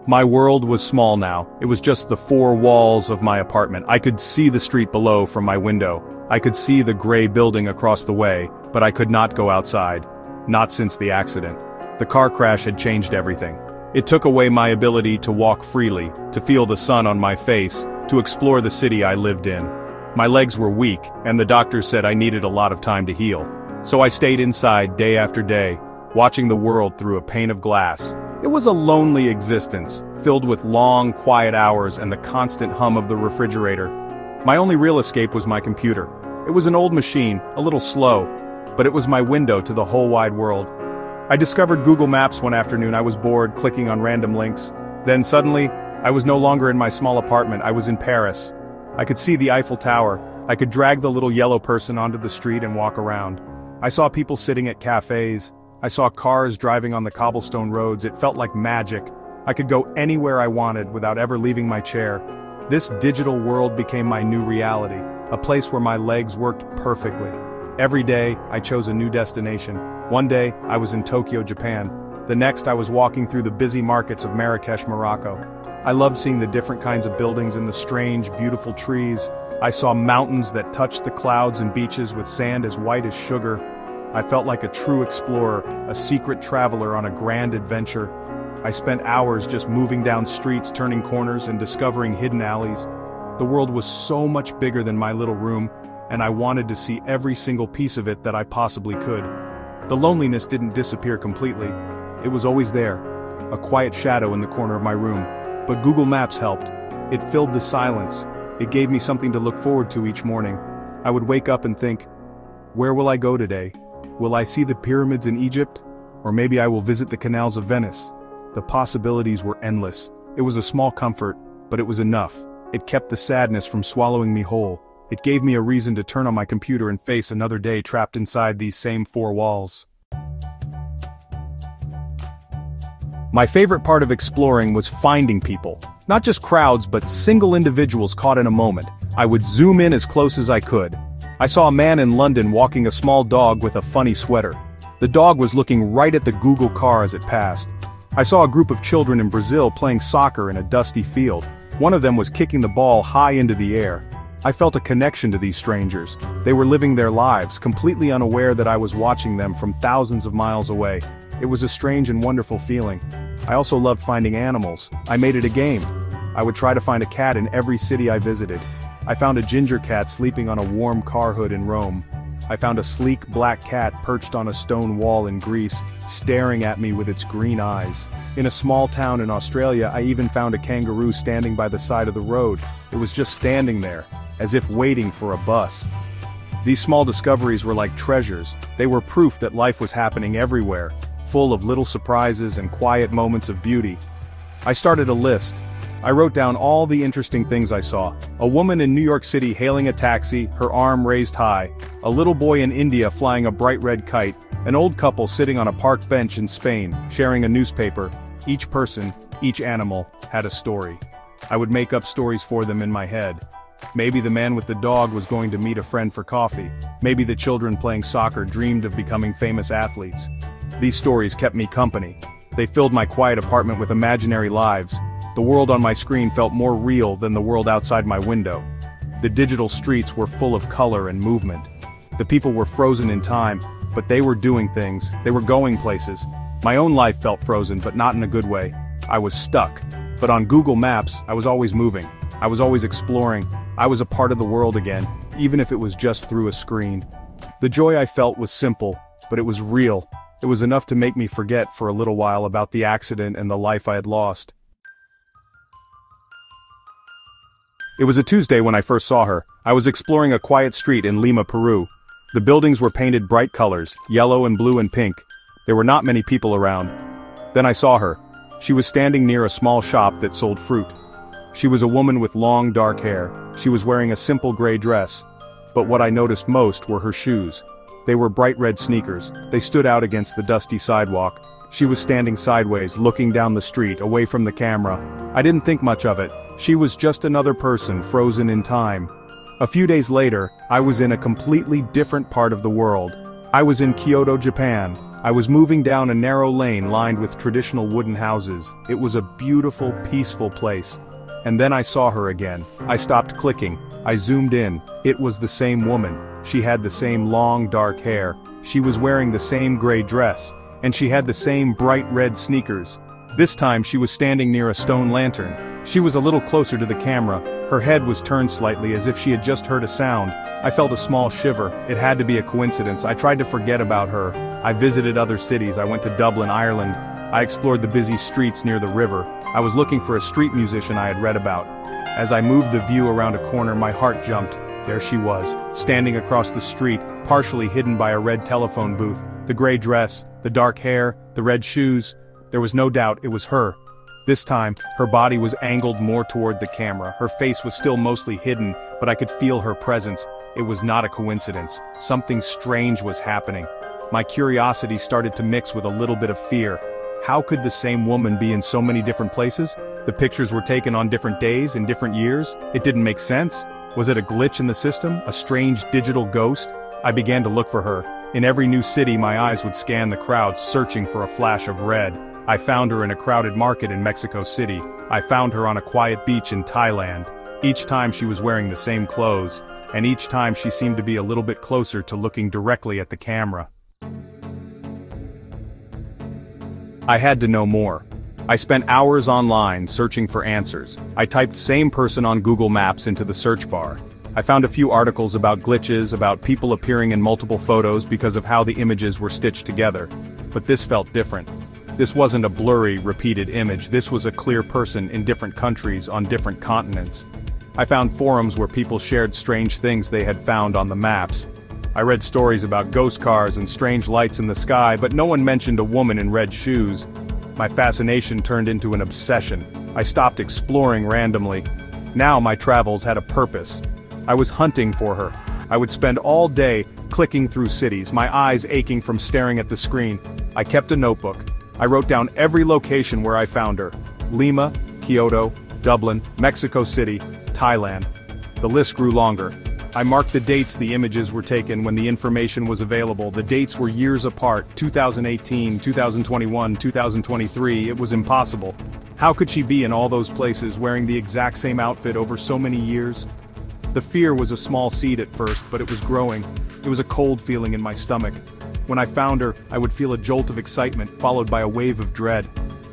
My world was small now. It was just the four walls of my apartment. I could see the street below from my window. I could see the gray building across the way, but I could not go outside. Not since the accident. The car crash had changed everything. It took away my ability to walk freely, to feel the sun on my face, to explore the city I lived in. My legs were weak, and the doctors said I needed a lot of time to heal. So I stayed inside day after day, watching the world through a pane of glass. It was a lonely existence, filled with long, quiet hours and the constant hum of the refrigerator. My only real escape was my computer. It was an old machine, a little slow, but it was my window to the whole wide world. I discovered Google Maps one afternoon. I was bored, clicking on random links. Then suddenly, I was no longer in my small apartment. I was in Paris. I could see the Eiffel Tower. I could drag the little yellow person onto the street and walk around. I saw people sitting at cafes. I saw cars driving on the cobblestone roads. It felt like magic. I could go anywhere I wanted without ever leaving my chair. This digital world became my new reality, a place where my legs worked perfectly. Every day, I chose a new destination. One day, I was in Tokyo, Japan. The next, I was walking through the busy markets of Marrakesh, Morocco. I loved seeing the different kinds of buildings and the strange, beautiful trees. I saw mountains that touched the clouds and beaches with sand as white as sugar. I felt like a true explorer, a secret traveler on a grand adventure. I spent hours just moving down streets, turning corners, and discovering hidden alleys. The world was so much bigger than my little room, and I wanted to see every single piece of it that I possibly could. The loneliness didn't disappear completely. It was always there, a quiet shadow in the corner of my room. But Google Maps helped. It filled the silence. It gave me something to look forward to each morning. I would wake up and think, where will I go today? Will I see the pyramids in Egypt? Or maybe I will visit the canals of Venice. The possibilities were endless. It was a small comfort, but it was enough. It kept the sadness from swallowing me whole. It gave me a reason to turn on my computer and face another day trapped inside these same four walls. My favorite part of exploring was finding people. Not just crowds, but single individuals caught in a moment. I would zoom in as close as I could. I saw a man in London walking a small dog with a funny sweater. The dog was looking right at the Google car as it passed. I saw a group of children in Brazil playing soccer in a dusty field. One of them was kicking the ball high into the air. I felt a connection to these strangers. They were living their lives, completely unaware that I was watching them from thousands of miles away. It was a strange and wonderful feeling. I also loved finding animals. I made it a game. I would try to find a cat in every city I visited. I found a ginger cat sleeping on a warm car hood in Rome. I found a sleek black cat perched on a stone wall in Greece, staring at me with its green eyes. In a small town in Australia, I even found a kangaroo standing by the side of the road. It was just standing there, as if waiting for a bus. These small discoveries were like treasures. They were proof that life was happening everywhere, full of little surprises and quiet moments of beauty. I started a list. I wrote down all the interesting things I saw. A woman in New York City hailing a taxi, her arm raised high. A little boy in India flying a bright red kite. An old couple sitting on a park bench in Spain, sharing a newspaper. Each person, each animal, had a story. I would make up stories for them in my head. Maybe the man with the dog was going to meet a friend for coffee. Maybe the children playing soccer dreamed of becoming famous athletes. These stories kept me company. They filled my quiet apartment with imaginary lives. The world on my screen felt more real than the world outside my window. The digital streets were full of color and movement. The people were frozen in time, but they were doing things. They were going places. My own life felt frozen, but not in a good way. I was stuck. But on Google Maps, I was always moving. I was always exploring. I was a part of the world again, even if it was just through a screen. The joy I felt was simple, but it was real. It was enough to make me forget for a little while about the accident and the life I had lost. It was a Tuesday when I first saw her. I was exploring a quiet street in Lima, Peru. The buildings were painted bright colors, yellow and blue and pink. There were not many people around. Then I saw her. She was standing near a small shop that sold fruit. She was a woman with long dark hair. She was wearing a simple gray dress. But what I noticed most were her shoes. They were bright red sneakers. They stood out against the dusty sidewalk. She was standing sideways, looking down the street, away from the camera. I didn't think much of it. She was just another person frozen in time. A few days later, I was in a completely different part of the world. I was in Kyoto, Japan. I was moving down a narrow lane lined with traditional wooden houses. It was a beautiful, peaceful place. And then I saw her again. I stopped clicking. I zoomed in. It was the same woman. She had the same long, dark hair. She was wearing the same gray dress. And she had the same bright red sneakers. This time she was standing near a stone lantern. She was a little closer to the camera. Her head was turned slightly as if she had just heard a sound. I felt a small shiver. It had to be a coincidence. I tried to forget about her. I visited other cities. I went to Dublin, Ireland. I explored the busy streets near the river. I was looking for a street musician I had read about. As I moved the view around a corner, my heart jumped. There she was, standing across the street, partially hidden by a red telephone booth. The gray dress, the dark hair, the red shoes. There was no doubt it was her. This time, her body was angled more toward the camera. Her face was still mostly hidden, but I could feel her presence. It was not a coincidence. Something strange was happening. My curiosity started to mix with a little bit of fear. How could the same woman be in so many different places? The pictures were taken on different days, in different years. It didn't make sense. Was it a glitch in the system? A strange digital ghost? I began to look for her. In every new city, my eyes would scan the crowd, searching for a flash of red. I found her in a crowded market in Mexico City. I found her on a quiet beach in Thailand. Each time she was wearing the same clothes, and each time she seemed to be a little bit closer to looking directly at the camera. I had to know more. I spent hours online searching for answers. I typed "same person" on Google Maps into the search bar. I found a few articles about glitches, about people appearing in multiple photos because of how the images were stitched together. But this felt different. This wasn't a blurry, repeated image. This was a clear person in different countries on different continents. I found forums where people shared strange things they had found on the maps. I read stories about ghost cars and strange lights in the sky, but no one mentioned a woman in red shoes. My fascination turned into an obsession. I stopped exploring randomly. Now my travels had a purpose. I was hunting for her. I would spend all day clicking through cities, my eyes aching from staring at the screen. I kept a notebook. I wrote down every location where I found her. Lima, Kyoto, Dublin, Mexico City, Thailand. The list grew longer. I marked the dates the images were taken when the information was available. The dates were years apart, 2018, 2021, 2023, it was impossible. How could she be in all those places wearing the exact same outfit over so many years? The fear was a small seed at first, but it was growing. It was a cold feeling in my stomach. When I found her, I would feel a jolt of excitement, followed by a wave of dread.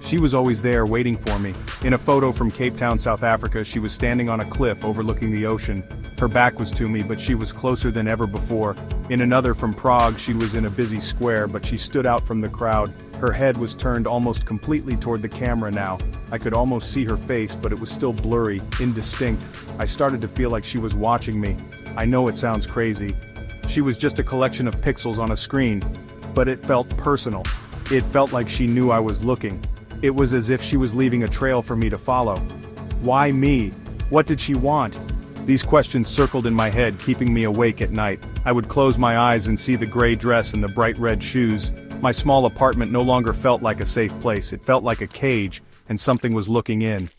She was always there waiting for me. In a photo from Cape Town, South Africa, she was standing on a cliff overlooking the ocean. Her back was to me, but she was closer than ever before. In another from Prague, she was in a busy square, but she stood out from the crowd. Her head was turned almost completely toward the camera now. I could almost see her face, but it was still blurry, indistinct. I started to feel like she was watching me. I know it sounds crazy. She was just a collection of pixels on a screen, but it felt personal. It felt like she knew I was looking. It was as if she was leaving a trail for me to follow. Why me? What did she want? These questions circled in my head, keeping me awake at night. I would close my eyes and see the gray dress and the bright red shoes. My small apartment no longer felt like a safe place. It felt like a cage, and something was looking in.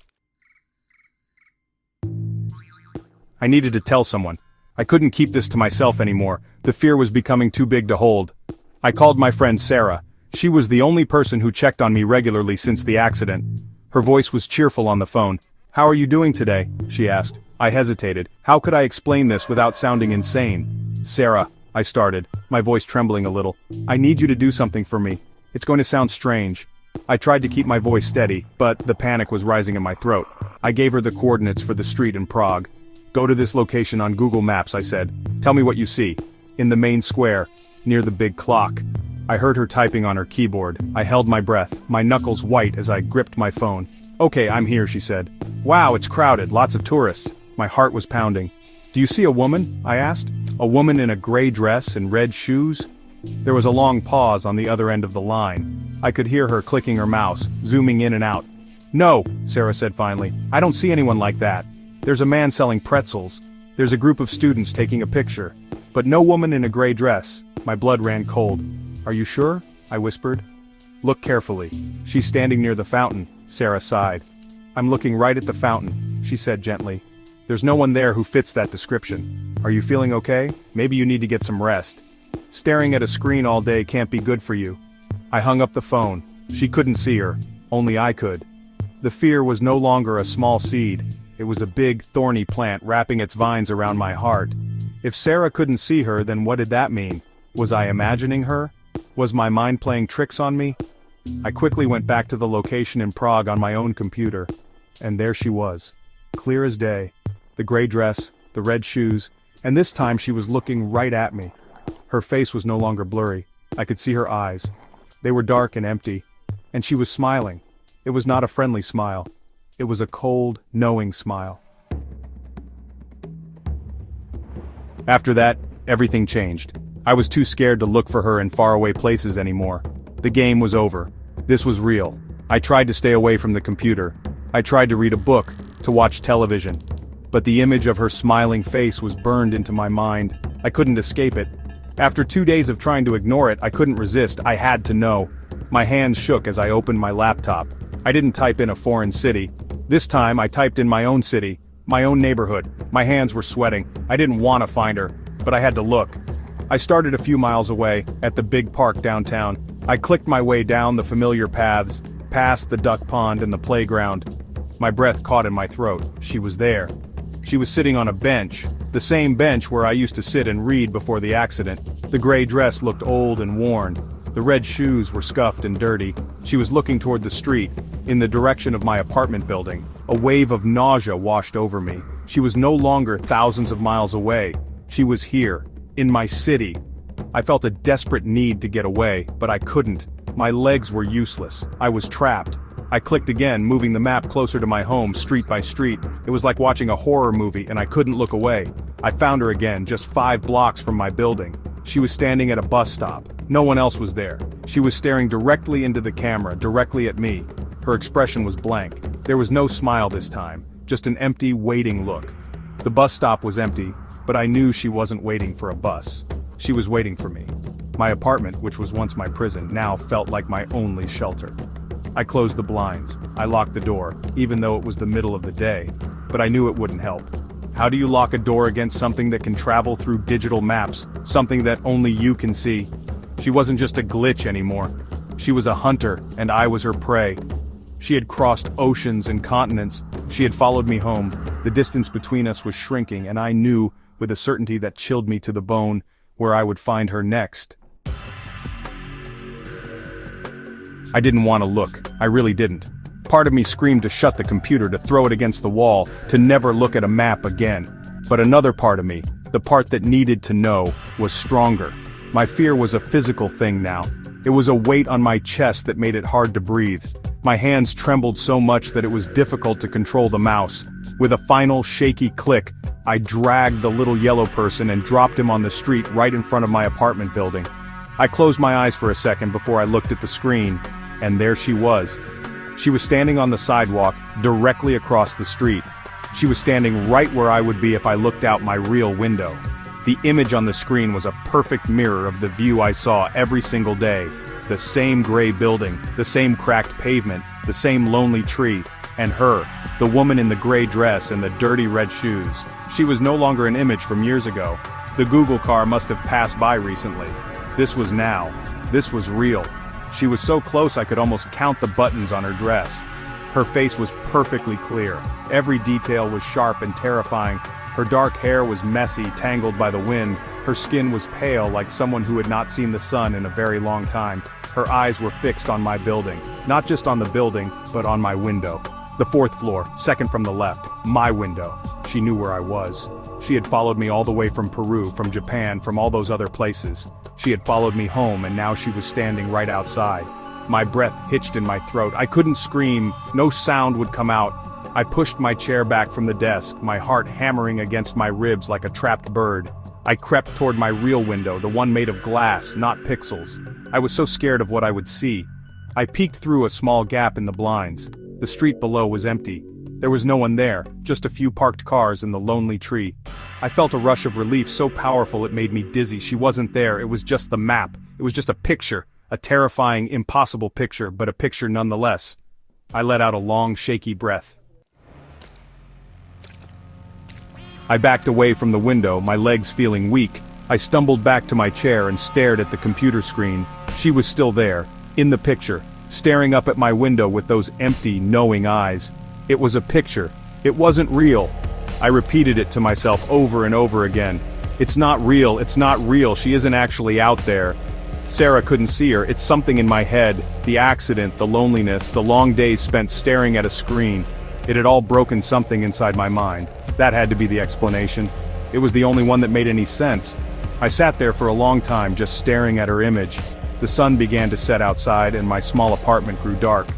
I needed to tell someone. I couldn't keep this to myself anymore. The fear was becoming too big to hold. I called my friend Sarah. She was the only person who checked on me regularly since the accident. Her voice was cheerful on the phone. "How are you doing today?" she asked. I hesitated. How could I explain this without sounding insane? "Sarah," I started, my voice trembling a little. "I need you to do something for me. It's going to sound strange." I tried to keep my voice steady, but the panic was rising in my throat. I gave her the coordinates for the street in Prague. "Go to this location on Google Maps," I said. "Tell me what you see." "In the main square, near the big clock." I heard her typing on her keyboard. I held my breath, my knuckles white as I gripped my phone. "Okay, I'm here," she said. "Wow, it's crowded, lots of tourists." My heart was pounding. "Do you see a woman?" I asked. "A woman in a gray dress and red shoes?" There was a long pause on the other end of the line. I could hear her clicking her mouse, zooming in and out. "No," Sarah said finally. "I don't see anyone like that. There's a man selling pretzels. There's a group of students taking a picture. But no woman in a gray dress." My blood ran cold. "Are you sure?" I whispered. "Look carefully. She's standing near the fountain," Sarah sighed. "I'm looking right at the fountain," she said gently. "There's no one there who fits that description. Are you feeling okay? Maybe you need to get some rest. Staring at a screen all day can't be good for you." I hung up the phone. She couldn't see her. Only I could. The fear was no longer a small seed. It was a big, thorny plant wrapping its vines around my heart. If Sarah couldn't see her, then what did that mean? Was I imagining her? Was my mind playing tricks on me? I quickly went back to the location in Prague on my own computer. And there she was. Clear as day. The gray dress, the red shoes, and this time she was looking right at me. Her face was no longer blurry. I could see her eyes. They were dark and empty. And she was smiling. It was not a friendly smile. It was a cold, knowing smile. After that, everything changed. I was too scared to look for her in faraway places anymore. The game was over. This was real. I tried to stay away from the computer. I tried to read a book, to watch television. But the image of her smiling face was burned into my mind. I couldn't escape it. After 2 days of trying to ignore it, I couldn't resist. I had to know. My hands shook as I opened my laptop. I didn't type in a foreign city. This time I typed in my own city, my own neighborhood. My hands were sweating. I didn't want to find her, but I had to look. I started a few miles away, at the big park downtown. I clicked my way down the familiar paths, past the duck pond and the playground. My breath caught in my throat. She was there. She was sitting on a bench, the same bench where I used to sit and read before the accident. The gray dress looked old and worn. The red shoes were scuffed and dirty. She was looking toward the street, in the direction of my apartment building. A wave of nausea washed over me. She was no longer thousands of miles away. She was here, in my city. I felt a desperate need to get away, but I couldn't. My legs were useless. I was trapped. I clicked again, moving the map closer to my home, street by street. It was like watching a horror movie, and I couldn't look away. I found her again, just 5 blocks from my building. She was standing at a bus stop. No one else was there. She was staring directly into the camera, directly at me. Her expression was blank. There was no smile this time, just an empty, waiting look. The bus stop was empty, but I knew she wasn't waiting for a bus. She was waiting for me. My apartment, which was once my prison, now felt like my only shelter. I closed the blinds. I locked the door, even though it was the middle of the day. But I knew it wouldn't help. How do you lock a door against something that can travel through digital maps, something that only you can see? She wasn't just a glitch anymore. She was a hunter, and I was her prey. She had crossed oceans and continents. She had followed me home. The distance between us was shrinking, and I knew, with a certainty that chilled me to the bone, where I would find her next. I didn't want to look. I really didn't. Part of me screamed to shut the computer, to throw it against the wall, to never look at a map again. But another part of me, the part that needed to know, was stronger. My fear was a physical thing now. It was a weight on my chest that made it hard to breathe. My hands trembled so much that it was difficult to control the mouse. With a final shaky click, I dragged the little yellow person and dropped him on the street right in front of my apartment building. I closed my eyes for a second before I looked at the screen, and there she was. She was standing on the sidewalk, directly across the street. She was standing right where I would be if I looked out my real window. The image on the screen was a perfect mirror of the view I saw every single day. The same gray building, the same cracked pavement, the same lonely tree, and her, the woman in the gray dress and the dirty red shoes. She was no longer an image from years ago. The Google car must have passed by recently. This was now. This was real. She was so close I could almost count the buttons on her dress. Her face was perfectly clear. Every detail was sharp and terrifying. Her dark hair was messy, tangled by the wind. Her skin was pale, like someone who had not seen the sun in a very long time. Her eyes were fixed on my building. Not just on the building, but on my window. The 4th floor, second from the left. My window. She knew where I was. She had followed me all the way from Peru, from Japan, from all those other places. She had followed me home, and now she was standing right outside. My breath hitched in my throat. I couldn't scream. No sound would come out. I pushed my chair back from the desk, my heart hammering against my ribs like a trapped bird. I crept toward my real window, the one made of glass, not pixels. I was so scared of what I would see. I peeked through a small gap in the blinds. The street below was empty. There was no one there, just a few parked cars and the lonely tree. I felt a rush of relief so powerful it made me dizzy. She wasn't there, it was just the map. It was just a picture, a terrifying, impossible picture, but a picture nonetheless. I let out a long, shaky breath. I backed away from the window, my legs feeling weak. I stumbled back to my chair and stared at the computer screen. She was still there. In the picture, staring up at my window with those empty, knowing eyes. It was a picture. It wasn't real. I repeated it to myself over and over again. It's not real, it's not real, she isn't actually out there. Sarah couldn't see her, it's something in my head, the accident, the loneliness, the long days spent staring at a screen. It had all broken something inside my mind. That had to be the explanation. It was the only one that made any sense. I sat there for a long time just staring at her image. The sun began to set outside and my small apartment grew dark.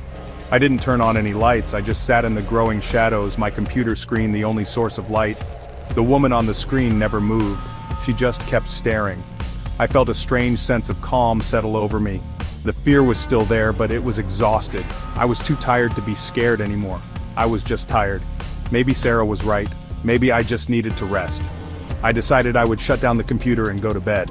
I didn't turn on any lights, I just sat in the growing shadows, my computer screen the only source of light. The woman on the screen never moved. She just kept staring. I felt a strange sense of calm settle over me. The fear was still there, but it was exhausted. I was too tired to be scared anymore. I was just tired. Maybe Sarah was right. Maybe I just needed to rest. I decided I would shut down the computer and go to bed.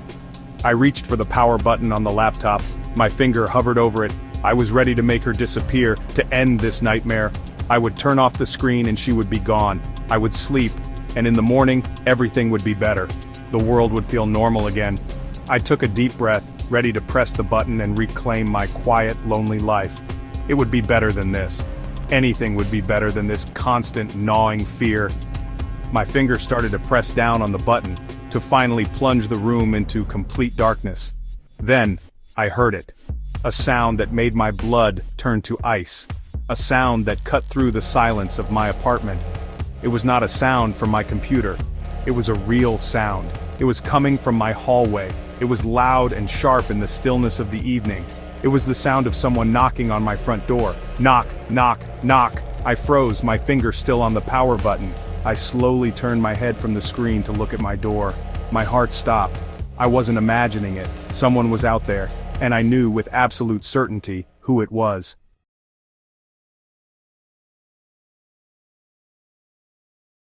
I reached for the power button on the laptop. My finger hovered over it. I was ready to make her disappear, to end this nightmare. I would turn off the screen and she would be gone. I would sleep, and in the morning, everything would be better. The world would feel normal again. I took a deep breath, ready to press the button and reclaim my quiet, lonely life. It would be better than this. Anything would be better than this constant, gnawing fear. My finger started to press down on the button, to finally plunge the room into complete darkness. Then, I heard it. A sound that made my blood turn to ice. A sound that cut through the silence of my apartment. It was not a sound from my computer. It was a real sound. It was coming from my hallway. It was loud and sharp in the stillness of the evening. It was the sound of someone knocking on my front door. Knock, knock, knock. I froze, my finger still on the power button. I slowly turned my head from the screen to look at my door. My heart stopped. I wasn't imagining it. Someone was out there, and I knew with absolute certainty who it was.